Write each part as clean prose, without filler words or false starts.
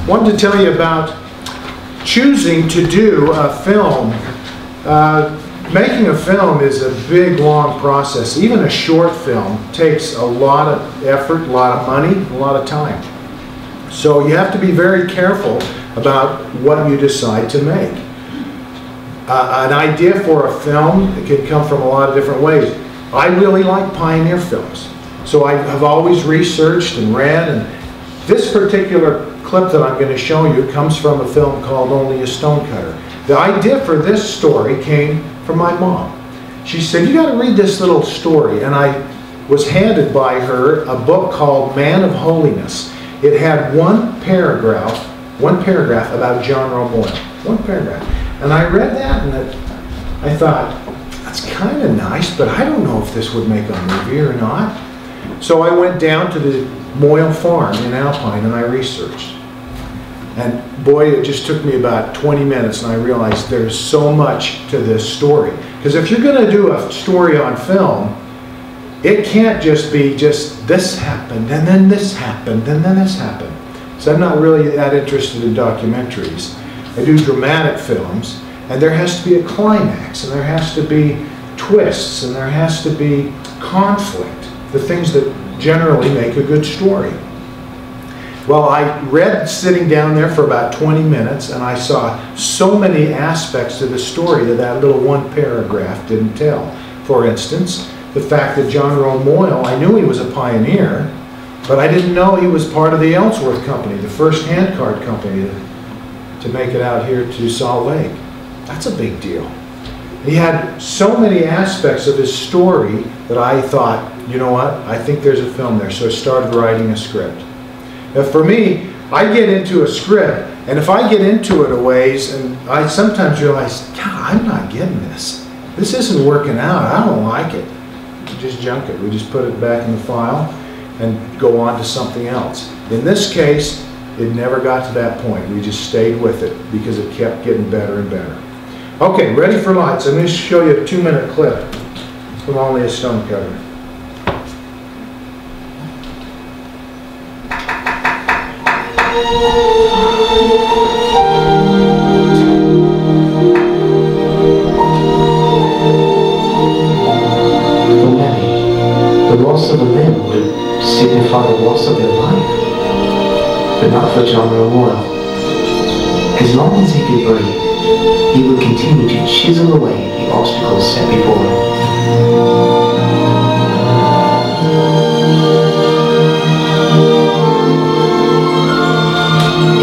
wanted to tell you about choosing to do a film. Making a film is a big, long process. Even a short film takes a lot of effort, a lot of money, a lot of time. So you have to be very careful about what you decide to make. An idea for a film can come from a lot of different ways. I really like pioneer films. So I have always researched and read, and this particular clip that I'm going to show you comes from a film called Only a Stonecutter. The idea for this story came from my mom. She said, "You got to read this little story," and I was handed by her a book called Man of Holiness. It had one paragraph about John Romoil. One paragraph. And I read that and I thought, that's kind of nice, but I don't know if this would make a movie or not. So I went down to the Moyle farm in Alpine and I researched. And boy, it just took me about 20 minutes and I realized there's so much to this story. Because if you're going to do a story on film, it can't just be this happened and then this happened and then this happened. So I'm not really that interested in documentaries. I do dramatic films, and there has to be a climax, and there has to be twists, and there has to be conflict, the things that generally make a good story. Well, I read sitting down there for about 20 minutes, and I saw so many aspects to the story that little one paragraph didn't tell. For instance, the fact that John Romoil, I knew he was a pioneer, but I didn't know he was part of the Ellsworth Company, the first handcart company to make it out here to Salt Lake. That's a big deal. He had so many aspects of his story that I thought, you know what, I think there's a film there. So I started writing a script. Now for me, I get into a script, and if I get into it a ways, and I sometimes realize, God, I'm not getting this. This isn't working out. I don't like it. We just junk it. We just put it back in the file and go on to something else. In this case, it never got to that point. We just stayed with it because it kept getting better and better. Okay, ready for lights. I'm going to show you a 2-minute clip from Only a Stonecutter. For many, the loss of a limb would signify the loss of their life. But not for John Romoil. As long as he could breathe, he would continue to chisel away the obstacles set before him.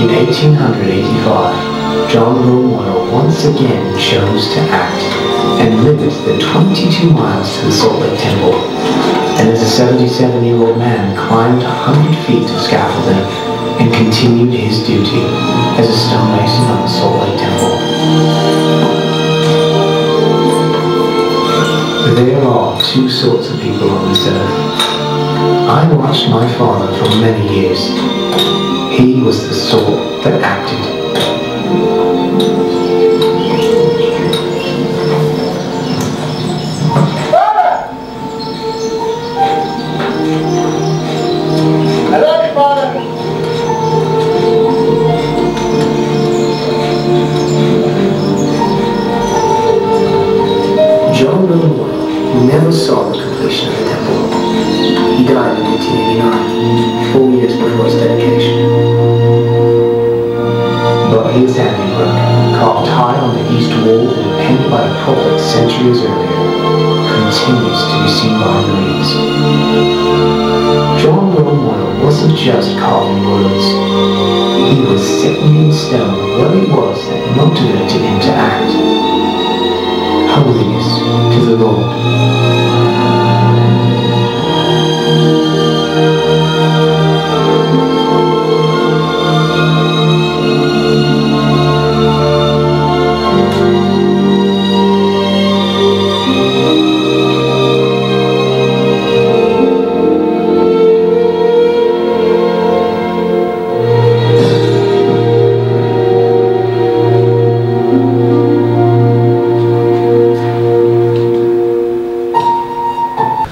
In 1885, John Romoil once again chose to act and lived the 22 miles to the Salt Lake Temple, and as a 77-year-old man climbed 100 feet of scaffolding and continued his duty as a stonemason on the Salt Lake Temple. There are two sorts of people on this earth. I watched my father for many years. He was the sort that acted. Never saw the completion of the temple. He died in 1889, 4 years before its dedication. But his handiwork, carved high on the east wall and penned by the prophet centuries earlier, continues to be seen by millions. John Romoil wasn't just carving words. He was setting in stone what it was that motivated him to act. Holiness to the Lord.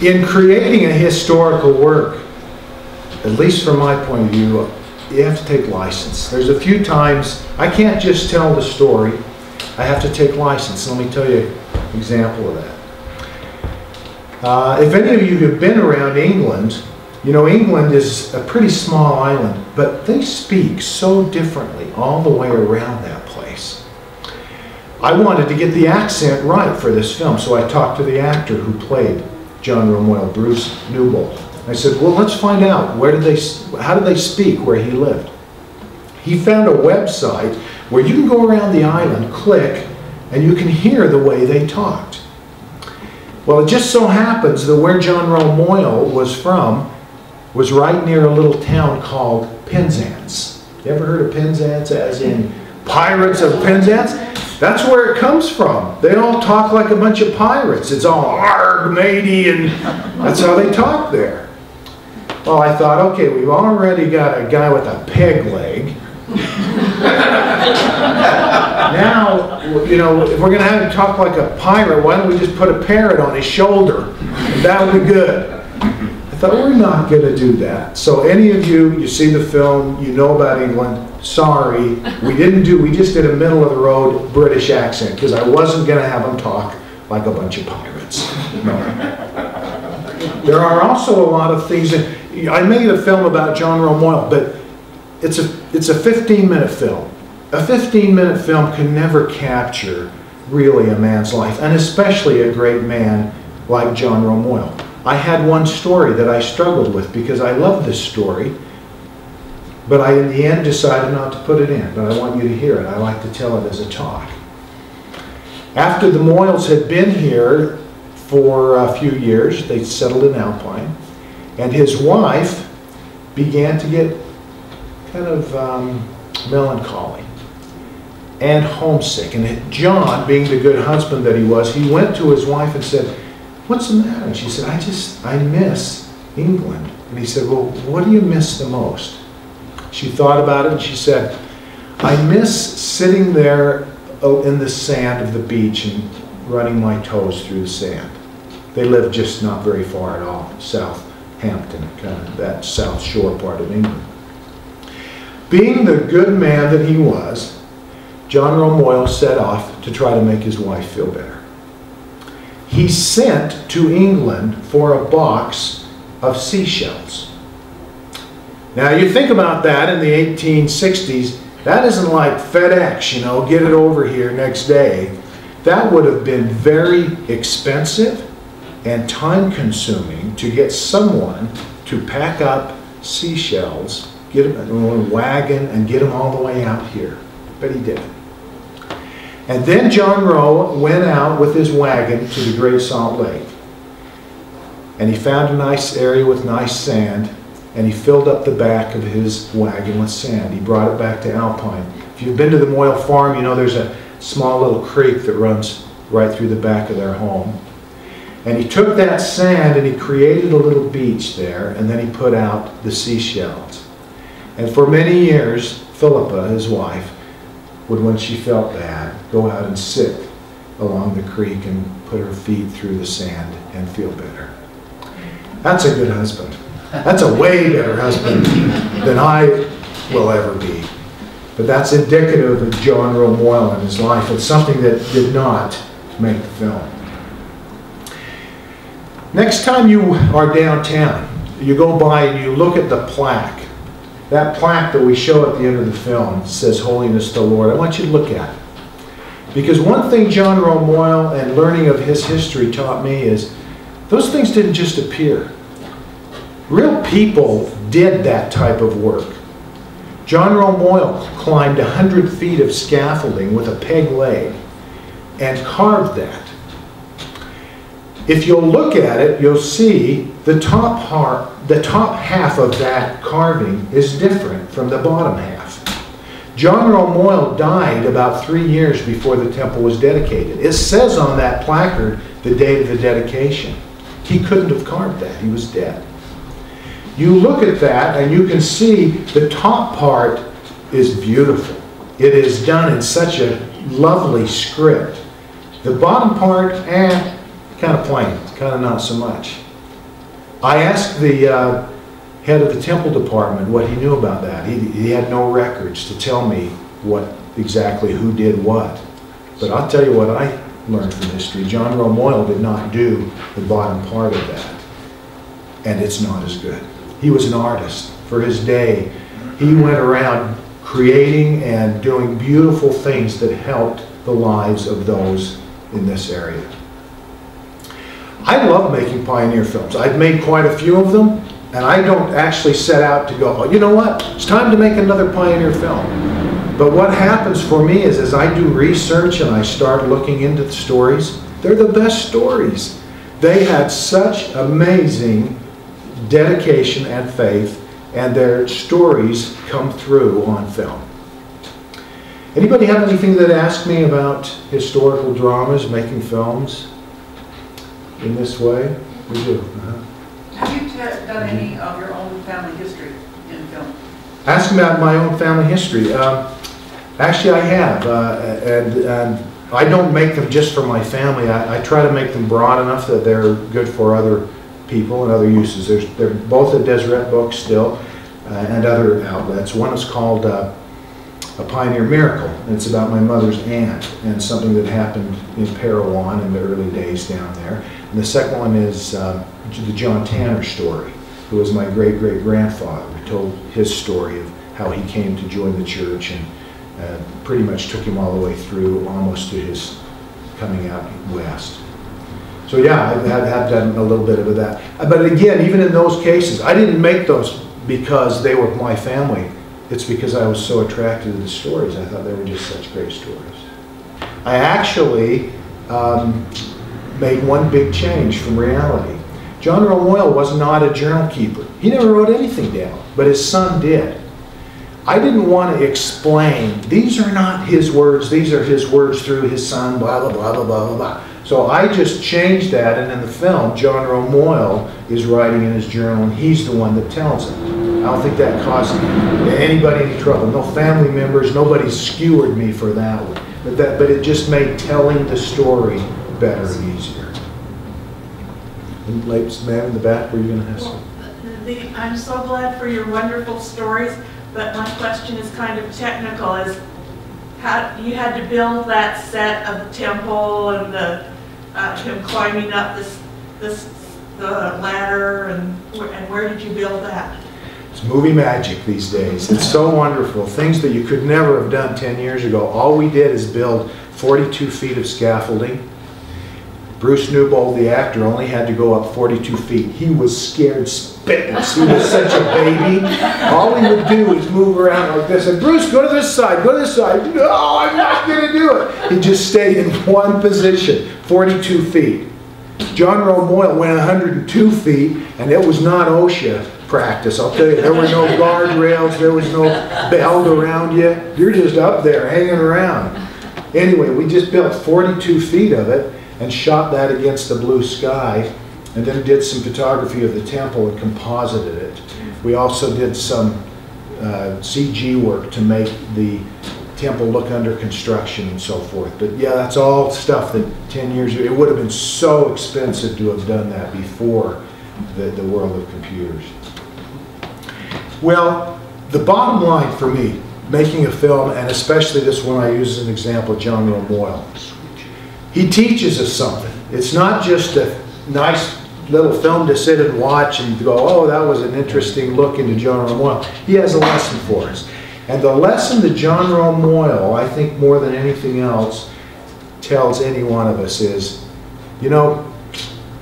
In creating a historical work, at least from my point of view, you have to take license. There's a few times I can't just tell the story. I have to take license. Let me tell you an example of that. If any of you have been around England, you know England is a pretty small island, but they speak so differently all the way around that place. I wanted to get the accent right for this film, so I talked to the actor who played John Romoyle, Bruce Newbold. I said, well, let's find out, how did they speak where he lived? He found a website where you can go around the island, click, and you can hear the way they talked. Well, it just so happens that where John Romoyle was from was right near a little town called Penzance. You ever heard of Penzance, as in Pirates of Penzance? That's where it comes from. They all talk like a bunch of pirates. It's all arg, matey, and that's how they talk there. Well, I thought, okay, we've already got a guy with a peg leg. Now, you know, if we're going to have him talk like a pirate, why don't we just put a parrot on his shoulder? That would be good. I thought, we're not going to do that. So any of you see the film, you know about England, sorry, we just did a middle of the road British accent, because I wasn't going to have them talk like a bunch of pirates. No. There are also a lot of things that, I made a film about John Romoyle, but it's a 15-minute film. A 15-minute film can never capture really a man's life, and especially a great man like John Romoyle. I had one story that I struggled with because I love this story, but I in the end decided not to put it in, but I want you to hear it. I like to tell it as a talk. After the Moyles had been here for a few years, they settled in Alpine, and his wife began to get kind of melancholy and homesick. And John, being the good husband that he was, he went to his wife and said, what's the matter? And she said, I miss England. And he said, well, what do you miss the most? She thought about it and she said, I miss sitting there in the sand of the beach and running my toes through the sand. They lived just not very far at all, Southampton, kind of that South Shore part of England. Being the good man that he was, John Romoyle set off to try to make his wife feel better. He sent to England for a box of seashells. Now you think about that in the 1860s, that isn't like FedEx, you know, get it over here next day. That would have been very expensive and time-consuming to get someone to pack up seashells, get them in a wagon and get them all the way out here. But he did. And then John Rowe went out with his wagon to the Great Salt Lake. And he found a nice area with nice sand, and he filled up the back of his wagon with sand. He brought it back to Alpine. If you've been to the Moyle farm, you know there's a small little creek that runs right through the back of their home. And he took that sand and he created a little beach there, and then he put out the seashells. And for many years, Philippa, his wife, would, when she felt bad, go out and sit along the creek and put her feet through the sand and feel better. That's a good husband. That's a way better husband than I will ever be. But that's indicative of John Romoyle and his life. It's something that did not make the film. Next time you are downtown, you go by and you look at the plaque. That plaque that we show at the end of the film says, Holiness to the Lord. I want you to look at it. Because one thing John Romoyle and learning of his history taught me is those things didn't just appear. Real people did that type of work. John Romoyle climbed 100 feet of scaffolding with a peg leg and carved that. If you'll look at it, you'll see the top half of that carving is different from the bottom half. John Romoyle died about 3 years before the temple was dedicated. It says on that placard the date of the dedication. He couldn't have carved that. He was dead. You look at that and you can see the top part is beautiful. It is done in such a lovely script. The bottom part, kind of plain, kind of not so much. I asked the head of the temple department, what he knew about that. He had no records to tell me exactly who did what. But I'll tell you what I learned from history. John Romoyle did not do the bottom part of that. And it's not as good. He was an artist for his day. He went around creating and doing beautiful things that helped the lives of those in this area. I love making pioneer films. I've made quite a few of them, and I don't actually set out to go, oh, you know what, it's time to make another pioneer film. But what happens for me is as I do research and I start looking into the stories, they're the best stories. They had such amazing dedication and faith, and their stories come through on film. Anybody have anything that asked me about historical dramas, making films in this way? We do. Have you done any of your own family history in film? Ask about my own family history. Actually, I have, and I don't make them just for my family. I try to make them broad enough that they're good for other people and other uses. They're both at Deseret Books still, and other outlets. One is called A Pioneer Miracle, and it's about my mother's aunt and something that happened in Parowan in the early days down there. And the second one is the John Tanner story, who was my great-great-grandfather, who told his story of how he came to join the church and pretty much took him all the way through almost to his coming out west. So yeah, I've done a little bit of that. But again, even in those cases, I didn't make those because they were my family. It's because I was so attracted to the stories. I thought they were just such great stories. I actually made one big change from reality. John Romoyle was not a journal keeper. He never wrote anything down, but his son did. I didn't want to explain, these are not his words, these are his words through his son, blah, blah, blah, blah, blah, blah. So I just changed that, and in the film, John Romoyle is writing in his journal, and he's the one that tells it. I don't think that caused anybody any trouble. No family members, nobody skewered me for that one. But it just made telling the story better and easier. And ladies, man in the back, were you going to ask? Well, I'm so glad for your wonderful stories, but my question is kind of technical. Is how you had to build that set of the temple and him climbing up the ladder, and where did you build that? It's movie magic these days. It's so wonderful. Things that you could never have done 10 years ago. All we did is build 42 feet of scaffolding. Bruce Newbold, the actor, only had to go up 42 feet. He was scared spitless. He was such a baby. All he would do was move around like this. And Bruce, go to this side, go to this side. No, I'm not going to do it. He just stayed in one position, 42 feet. John Romoyle went 102 feet, and it was not OSHA practice. I'll tell you, there were no guardrails, there was no belt around you. You're just up there hanging around. Anyway, we just built 42 feet of it and shot that against the blue sky, and then did some photography of the temple and composited it. We also did some CG work to make the temple look under construction and so forth. But yeah, that's all stuff that 10 years ago, it would have been so expensive to have done that before the world of computers. Well, the bottom line for me, making a film, and especially this one I use as an example, John Romoyle, he teaches us something. It's not just a nice little film to sit and watch and go, oh, that was an interesting look into John Romoyle. He has a lesson for us. And the lesson that John Romoyle, I think more than anything else, tells any one of us is, you know,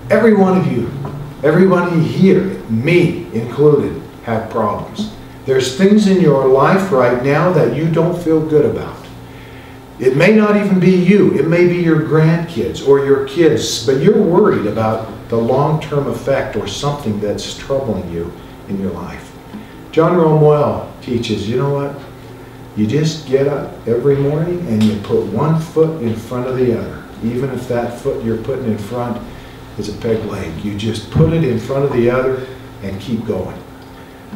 every one of you, everybody here, me included, have problems. There's things in your life right now that you don't feel good about. It may not even be you. It may be your grandkids or your kids, but you're worried about the long-term effect or something that's troubling you in your life. John Romoyle teaches, you know what? You just get up every morning and you put one foot in front of the other. Even if that foot you're putting in front is a peg leg. You just put it in front of the other and keep going.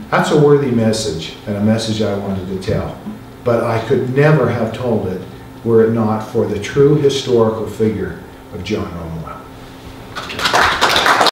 That's a worthy message, and a message I wanted to tell. But I could never have told it were it not for the true historical figure of John Romoyle.